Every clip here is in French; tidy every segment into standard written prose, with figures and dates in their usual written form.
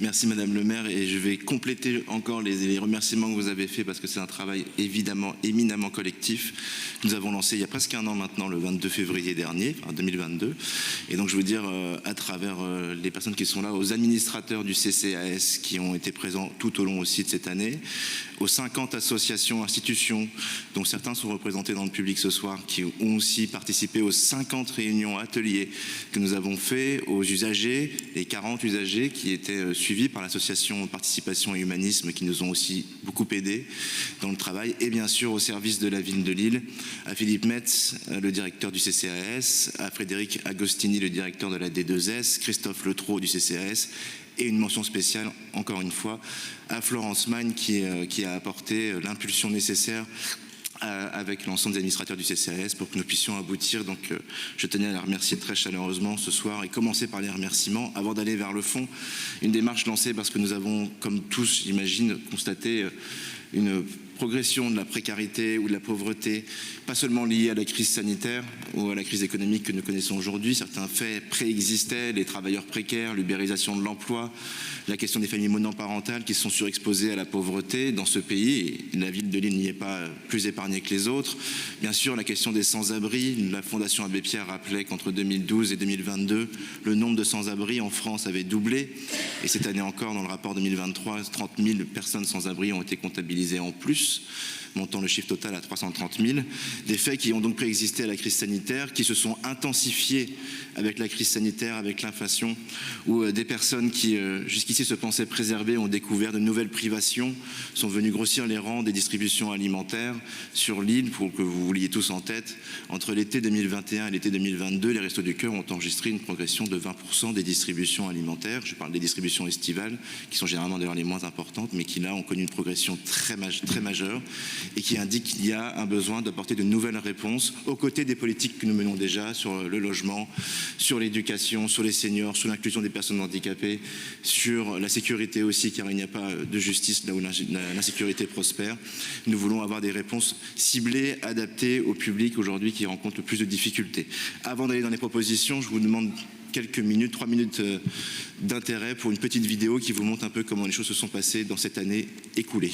Merci Madame le maire, et je vais compléter encore les remerciements que vous avez faits parce que c'est un travail évidemment éminemment collectif. Nous avons lancé il y a presque un an maintenant, le 22 février dernier, enfin 2022. Et donc je veux dire à travers les personnes qui sont là, aux administrateurs du CCAS qui ont été présents tout au long aussi de cette année, aux 50 associations, institutions, dont certains sont représentés dans le public ce soir, qui ont aussi participé aux 50 réunions, ateliers que nous avons fait, aux usagers, les 40 usagers qui étaient suivis par l'association Participation et Humanisme, qui nous ont aussi beaucoup aidés dans le travail, et bien sûr au service de la ville de Lille, à Philippe Metz, le directeur du CCAS, à Frédéric Agostini, le directeur de la D2S, Christophe Letreau du CCAS, et une mention spéciale, encore une fois, à Florence Magne qui a apporté l'impulsion nécessaire avec l'ensemble des administrateurs du CCAS pour que nous puissions aboutir. Donc je tenais à la remercier très chaleureusement ce soir et commencer par les remerciements avant d'aller vers le fond. Une démarche lancée parce que nous avons, comme tous, j'imagine, constaté une progression de la précarité ou de la pauvreté, pas seulement liée à la crise sanitaire ou à la crise économique que nous connaissons aujourd'hui. Certains faits préexistaient, les travailleurs précaires, l'ubérisation de l'emploi, la question des familles monoparentales qui sont surexposées à la pauvreté dans ce pays, et la ville de Lille n'y est pas plus épargnée que les autres. Bien sûr, la question des sans-abri. La Fondation Abbé Pierre rappelait qu'entre 2012 et 2022, le nombre de sans-abri en France avait doublé. Et cette année encore, dans le rapport 2023, 30 000 personnes sans-abri ont été comptabilisées en plus, montant le chiffre total à 330 000. Des faits qui ont donc préexisté à la crise sanitaire, qui se sont intensifiés avec la crise sanitaire, avec l'inflation, où des personnes qui jusqu'ici se pensaient préservées ont découvert de nouvelles privations, sont venues grossir les rangs des distributions alimentaires sur l'île. Pour que vous vouliez tous en tête, entre l'été 2021 et l'été 2022, les Restos du Cœur ont enregistré une progression de 20% des distributions alimentaires. Je parle des distributions estivales, qui sont généralement d'ailleurs les moins importantes, mais qui là ont connu une progression très majeure, et qui indique qu'il y a un besoin d'apporter de nouvelles réponses aux côtés des politiques que nous menons déjà sur le logement, sur l'éducation, sur les seniors, sur l'inclusion des personnes handicapées, sur la sécurité aussi, car il n'y a pas de justice là où l'insécurité prospère. Nous voulons avoir des réponses ciblées, adaptées au public aujourd'hui qui rencontre le plus de difficultés. Avant d'aller dans les propositions, je vous demande quelques minutes, 3 minutes d'intérêt pour une petite vidéo qui vous montre un peu comment les choses se sont passées dans cette année écoulée.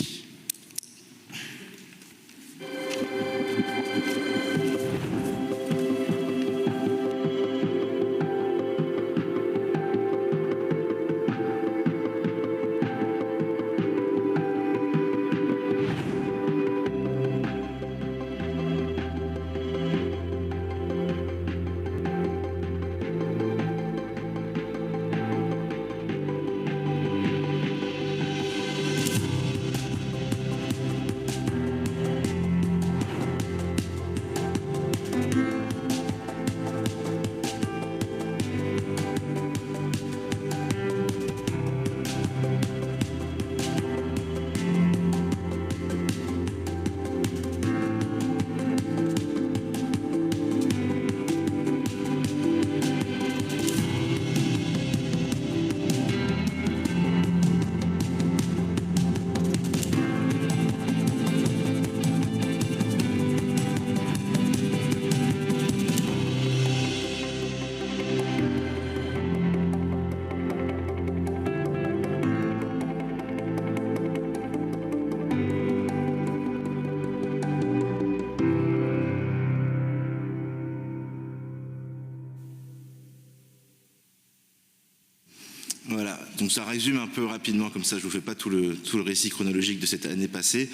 Voilà, donc ça résume un peu rapidement, comme ça je ne vous fais pas tout le récit chronologique de cette année passée.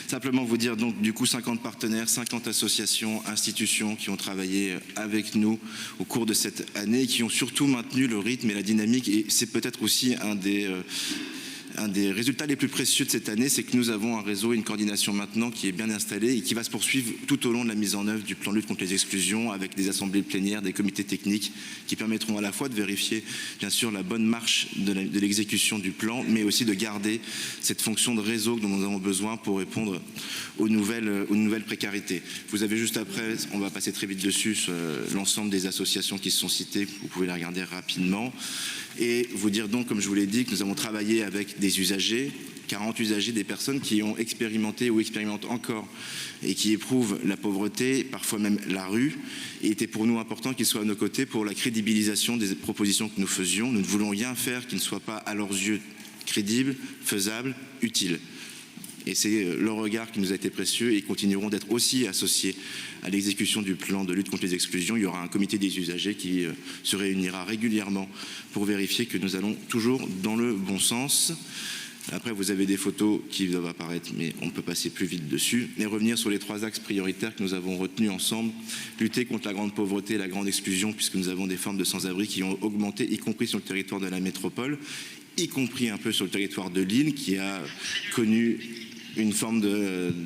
Simplement vous dire donc du coup 50 partenaires, 50 associations, institutions qui ont travaillé avec nous au cours de cette année et qui ont surtout maintenu le rythme et la dynamique, et c'est peut-être aussi un des résultats les plus précieux de cette année, c'est que nous avons un réseau, une coordination maintenant qui est bien installée et qui va se poursuivre tout au long de la mise en œuvre du plan de lutte contre les exclusions, avec des assemblées plénières, des comités techniques qui permettront à la fois de vérifier bien sûr la bonne marche de l'exécution du plan, mais aussi de garder cette fonction de réseau dont nous avons besoin pour répondre aux nouvelles précarités. Vous avez juste après, on va passer très vite dessus, l'ensemble des associations qui se sont citées, vous pouvez les regarder rapidement. Et vous dire donc, comme je vous l'ai dit, que nous avons travaillé avec des usagers, 40 usagers, des personnes qui ont expérimenté ou expérimentent encore et qui éprouvent la pauvreté, parfois même la rue. Et il était pour nous important qu'ils soient à nos côtés pour la crédibilisation des propositions que nous faisions. Nous ne voulons rien faire qui ne soit pas à leurs yeux crédible, faisable, utile. Et c'est le regard qui nous a été précieux et ils continueront d'être aussi associés à l'exécution du plan de lutte contre les exclusions. Il y aura un comité des usagers qui se réunira régulièrement pour vérifier que nous allons toujours dans le bon sens. Après, vous avez des photos qui doivent apparaître, mais on peut passer plus vite dessus. Et revenir sur les 3 axes prioritaires que nous avons retenus ensemble. Lutter contre la grande pauvreté et la grande exclusion, puisque nous avont des formes de sans-abri qui ont augmenté, y compris sur le territoire de la métropole, y compris un peu sur le territoire de Lille, qui a connu une forme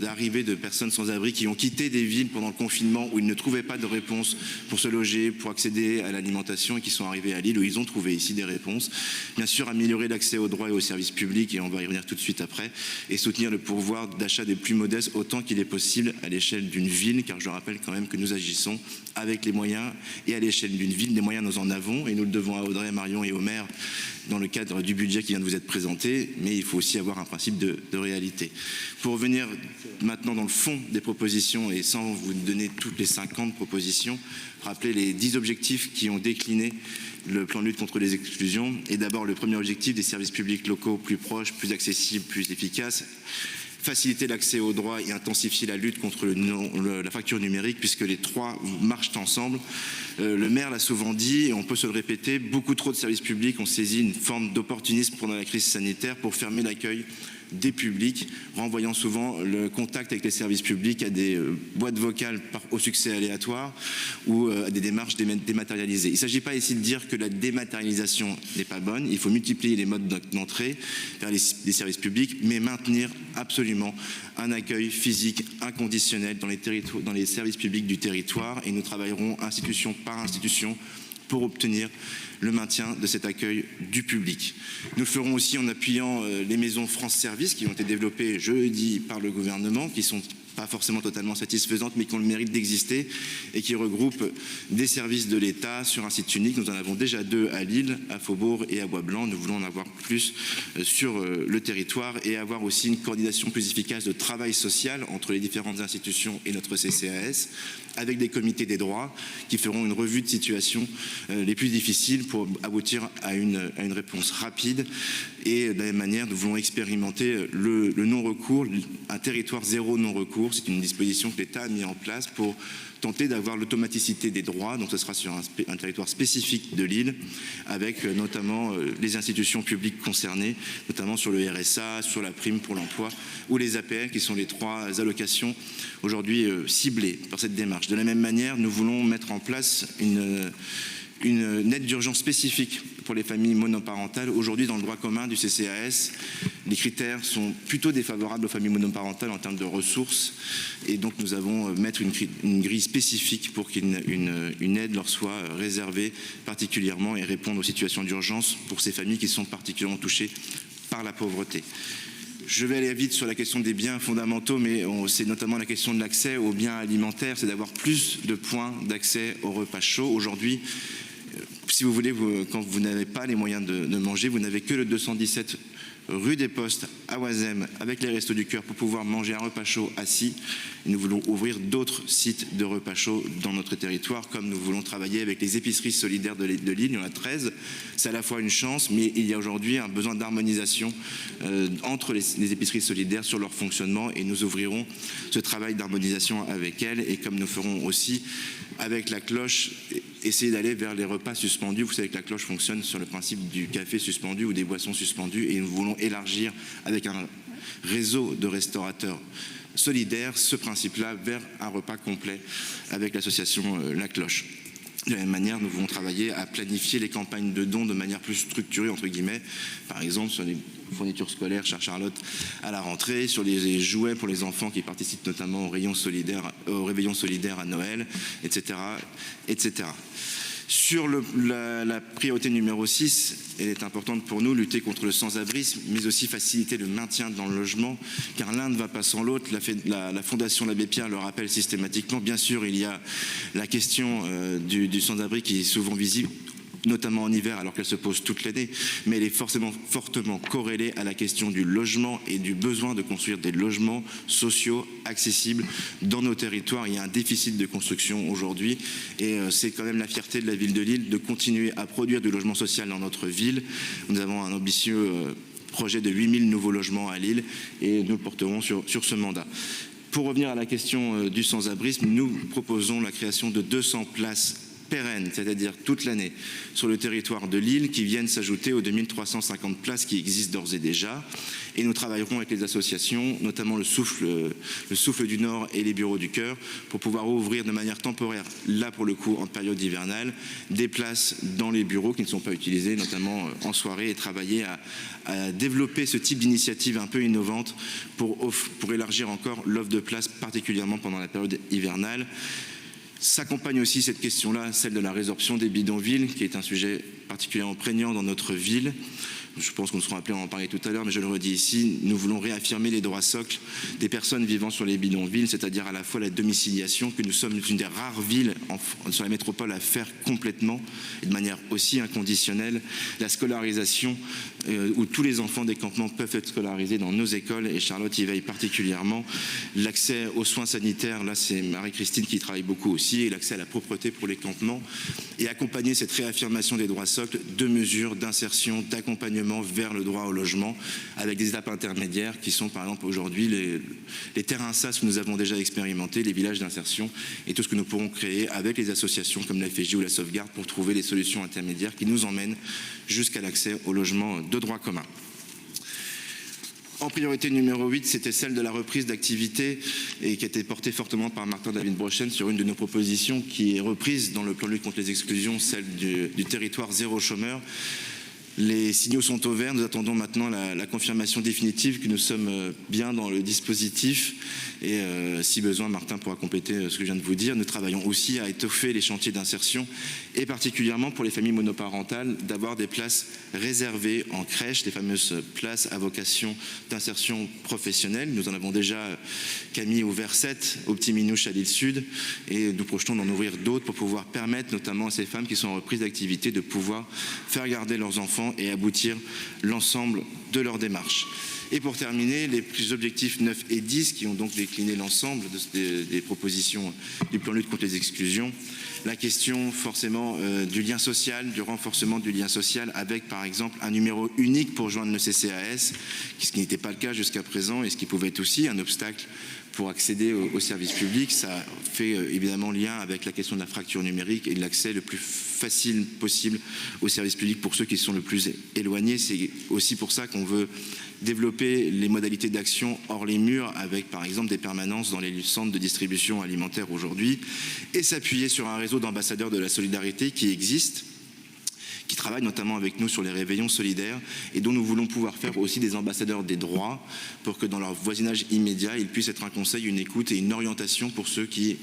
d'arrivée de personnes sans abri qui ont quitté des villes pendant le confinement où ils ne trouvaient pas de réponse pour se loger, pour accéder à l'alimentation et qui sont arrivés à Lille où ils ont trouvé ici des réponses. Bien sûr, améliorer l'accès aux droits et aux services publics, et on va y revenir tout de suite après, et soutenir le pouvoir d'achat des plus modestes autant qu'il est possible à l'échelle d'une ville, car je rappelle quand même que nous agissons avec les moyens et à l'échelle d'une ville. Les moyens, nous en avons et nous le devons à Audrey, à Marion et au maire dans le cadre du budget qui vient de vous être présenté, mais il faut aussi avoir un principe de réalité. Pour revenir maintenant dans le fond des propositions, et sans vous donner toutes les 50 propositions, rappeler les 10 objectifs qui ont décliné le plan de lutte contre les exclusions. Et d'abord, le premier objectif, des services publics locaux plus proches, plus accessibles, plus efficaces. Faciliter l'accès aux droits et intensifier la lutte contre la fracture numérique, puisque les 3 marchent ensemble. Le maire l'a souvent dit, et on peut se le répéter, beaucoup trop de services publics ont saisi une forme d'opportunisme pendant la crise sanitaire pour fermer l'accueil des publics, renvoyant souvent le contact avec les services publics à des boîtes vocales au succès aléatoire ou à des démarches dématérialisées. Il ne s'agit pas ici de dire que la dématérialisation n'est pas bonne, il faut multiplier les modes d'entrée vers les services publics, mais maintenir absolument un accueil physique inconditionnel dans les services publics du territoire, et nous travaillerons institution par institution pour obtenir le maintien de cet accueil du public. Nous le ferons aussi en appuyant les maisons France Service qui ont été développées, je le dis, par le gouvernement, qui sont pas forcément totalement satisfaisantes, mais qui ont le mérite d'exister et qui regroupent des services de l'État sur un site unique. Nous en avons déjà 2 à Lille, à Faubourg et à Bois-Blanc. Nous voulons en avoir plus sur le territoire et avoir aussi une coordination plus efficace de travail social entre les différentes institutions et notre CCAS, avec des comités des droits qui feront une revue de situation les plus difficiles pour aboutir à une réponse rapide. Et de la même manière, nous voulons expérimenter le non-recours, un territoire zéro non-recours. C'est une disposition que l'État a mis en place pour tenter d'avoir l'automaticité des droits. Donc ce sera sur un territoire spécifique de Lille, avec notamment les institutions publiques concernées, notamment sur le RSA, sur la prime pour l'emploi ou les APL, qui sont les 3 allocations aujourd'hui ciblées par cette démarche. De la même manière, nous voulons mettre en place une aide d'urgence spécifique pour les familles monoparentales. Aujourd'hui, dans le droit commun du CCAS, les critères sont plutôt défavorables aux familles monoparentales en termes de ressources, et donc nous avons mettre une grille spécifique pour qu'une aide leur soit réservée particulièrement et répondre aux situations d'urgence pour ces familles qui sont particulièrement touchées par la pauvreté. Je vais aller vite sur la question des biens fondamentaux, mais c'est notamment la question de l'accès aux biens alimentaires, c'est d'avoir plus de points d'accès aux repas chauds. Aujourd'hui, si vous voulez, quand vous n'avez pas les moyens de manger, vous n'avez que le 217 rue des Postes à Oisem avec les Restos du Cœur pour pouvoir manger un repas chaud assis. Et nous voulons ouvrir d'autres sites de repas chauds dans notre territoire, comme nous voulons travailler avec les épiceries solidaires de Lille. Il y en a 13. C'est à la fois une chance, mais il y a aujourd'hui un besoin d'harmonisation entre les épiceries solidaires sur leur fonctionnement, et nous ouvrirons ce travail d'harmonisation avec elles. Et comme nous ferons aussi avec la cloche, essayer d'aller vers les repas suspendus. Vous savez que la cloche fonctionne sur le principe du café suspendu ou des boissons suspendues, et nous voulons élargir avec un réseau de restaurateurs solidaires ce principe-là vers un repas complet avec l'association La Cloche. De la même manière, nous voulons travailler à planifier les campagnes de dons de manière plus structurée, entre guillemets, par exemple sur les fournitures scolaires, chère Charlotte, à la rentrée, sur les jouets pour les enfants qui participent notamment au réveillon solidaire à Noël, etc. etc. Sur la priorité numéro 6, elle est importante pour nous, lutter contre le sans-abrisme, mais aussi faciliter le maintien dans le logement, car l'un ne va pas sans l'autre. La Fondation l'Abbé Pierre le rappelle systématiquement. Bien sûr, il y a la question du sans-abri qui est souvent visible, notamment en hiver, alors qu'elle se pose toute l'année, mais elle est fortement corrélée à la question du logement et du besoin de construire des logements sociaux accessibles dans nos territoires. Il y a un déficit de construction aujourd'hui, et c'est quand même la fierté de la ville de Lille de continuer à produire du logement social dans notre ville. Nous avons un ambitieux projet de 8000 nouveaux logements à Lille et nous le porterons sur ce mandat. Pour revenir à la question du sans-abrisme, nous proposons la création de 200 places pérennes, c'est-à-dire toute l'année, sur le territoire de Lille, qui viennent s'ajouter aux 2350 places qui existent d'ores et déjà. Et nous travaillerons avec les associations, notamment le Souffle du Nord et les Bureaux du Cœur, pour pouvoir ouvrir de manière temporaire, là pour le coup en période hivernale, des places dans les bureaux qui ne sont pas utilisées, notamment en soirée, et travailler à développer ce type d'initiative un peu innovante pour élargir encore l'offre de places, particulièrement pendant la période hivernale. S'accompagne aussi cette question-là, celle de la résorption des bidonvilles, qui est un sujet particulièrement prégnant dans notre ville. Je pense qu'on nous sera appelés à en parler tout à l'heure, mais je le redis ici, nous voulons réaffirmer les droits socles des personnes vivant sur les bidonvilles, c'est-à-dire à la fois la domiciliation, que nous sommes une des rares villes sur la métropole à faire complètement, et de manière aussi inconditionnelle, la scolarisation, où tous les enfants des campements peuvent être scolarisés dans nos écoles, et Charlotte y veille particulièrement. L'accès aux soins sanitaires, là c'est Marie-Christine qui travaille beaucoup aussi, et l'accès à la propreté pour les campements, et accompagner cette réaffirmation des droits socles de mesures d'insertion, d'accompagnement vers le droit au logement, avec des étapes intermédiaires qui sont par exemple aujourd'hui les terrains SAS que nous avons déjà expérimentés, les villages d'insertion et tout ce que nous pourrons créer avec les associations comme la FJ ou la Sauvegarde pour trouver les solutions intermédiaires qui nous emmènent jusqu'à l'accès au logement de droit commun. En priorité numéro 8, c'était celle de la reprise d'activité et qui a été portée fortement par Martin David Brochen sur une de nos propositions qui est reprise dans le plan de lutte contre les exclusions, celle du territoire zéro chômeur. Les signaux sont au vert, nous attendons maintenant la confirmation définitive que nous sommes bien dans le dispositif et si besoin, Martin pourra compléter ce que je viens de vous dire. Nous travaillons aussi à étoffer les chantiers d'insertion et particulièrement pour les familles monoparentales d'avoir des places réservées en crèche, les fameuses places à vocation d'insertion professionnelle. Nous en avons déjà, Camille, ouvert 7 au Petit Minouche à l'île Sud et nous projetons d'en ouvrir d'autres pour pouvoir permettre notamment à ces femmes qui sont en reprise d'activité de pouvoir faire garder leurs enfants et aboutir l'ensemble de leur démarche. Et pour terminer, les objectifs 9 et 10 qui ont donc décliné l'ensemble des propositions du plan de lutte contre les exclusions. La question forcément du lien social, du renforcement du lien social avec par exemple un numéro unique pour joindre le CCAS, ce qui n'était pas le cas jusqu'à présent et ce qui pouvait être aussi un obstacle pour accéder aux services publics. Ça fait évidemment lien avec la question de la fracture numérique et de l'accès le plus facile possible aux services publics pour ceux qui sont le plus éloignés. C'est aussi pour ça qu'on veut développer les modalités d'action hors les murs avec par exemple des permanences dans les centres de distribution alimentaire aujourd'hui et s'appuyer sur un réseau d'ambassadeurs de la solidarité qui existe, qui travaillent notamment avec nous sur les réveillons solidaires et dont nous voulons pouvoir faire aussi des ambassadeurs des droits pour que dans leur voisinage immédiat, ils puissent être un conseil, une écoute et une orientation pour ceux qui,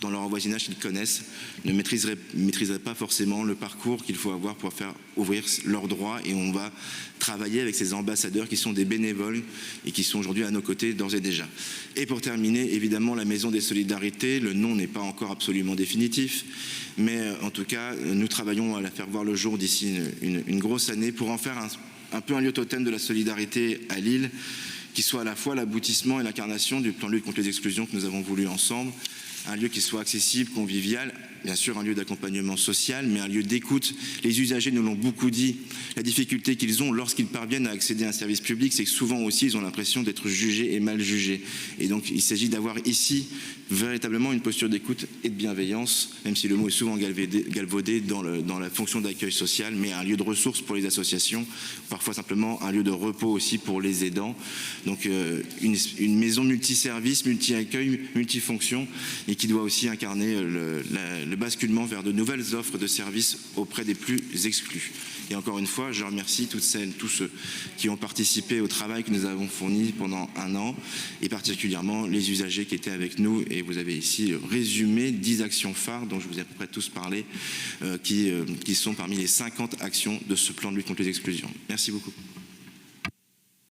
dans leur voisinage qu'ils connaissent, ne maîtriseraient pas forcément le parcours qu'il faut avoir pour faire ouvrir leurs droits. Et on va travailler avec ces ambassadeurs qui sont des bénévoles et qui sont aujourd'hui à nos côtés d'ores et déjà. Et pour terminer, évidemment, la Maison des Solidarités, le nom n'est pas encore absolument définitif, mais en tout cas, nous travaillons à la faire voir le jour d'ici une grosse année pour en faire un peu un lieu totem de la solidarité à Lille, qui soit à la fois l'aboutissement et l'incarnation du plan de lutte contre les exclusions que nous avons voulu ensemble. Un lieu qui soit accessible, convivial, bien sûr un lieu d'accompagnement social, mais un lieu d'écoute. Les usagers nous l'ont beaucoup dit, la difficulté qu'ils ont lorsqu'ils parviennent à accéder à un service public, c'est que souvent aussi ils ont l'impression d'être jugés et mal jugés. Et donc il s'agit d'avoir ici véritablement une posture d'écoute et de bienveillance, même si le mot est souvent galvaudé dans la fonction d'accueil social, mais un lieu de ressources pour les associations, parfois simplement un lieu de repos aussi pour les aidants. Donc une maison multiservice, multi-accueil, multifonction, et qui doit aussi incarner le basculement vers de nouvelles offres de services auprès des plus exclus. Et encore une fois, je remercie toutes celles, tous ceux qui ont participé au travail que nous avons fourni pendant un an, et particulièrement les usagers qui étaient avec nous. Et vous avez ici résumé 10 actions phares dont je vous ai à peu près tous parlé, qui sont parmi les 50 actions de ce plan de lutte contre les exclusions. Merci beaucoup.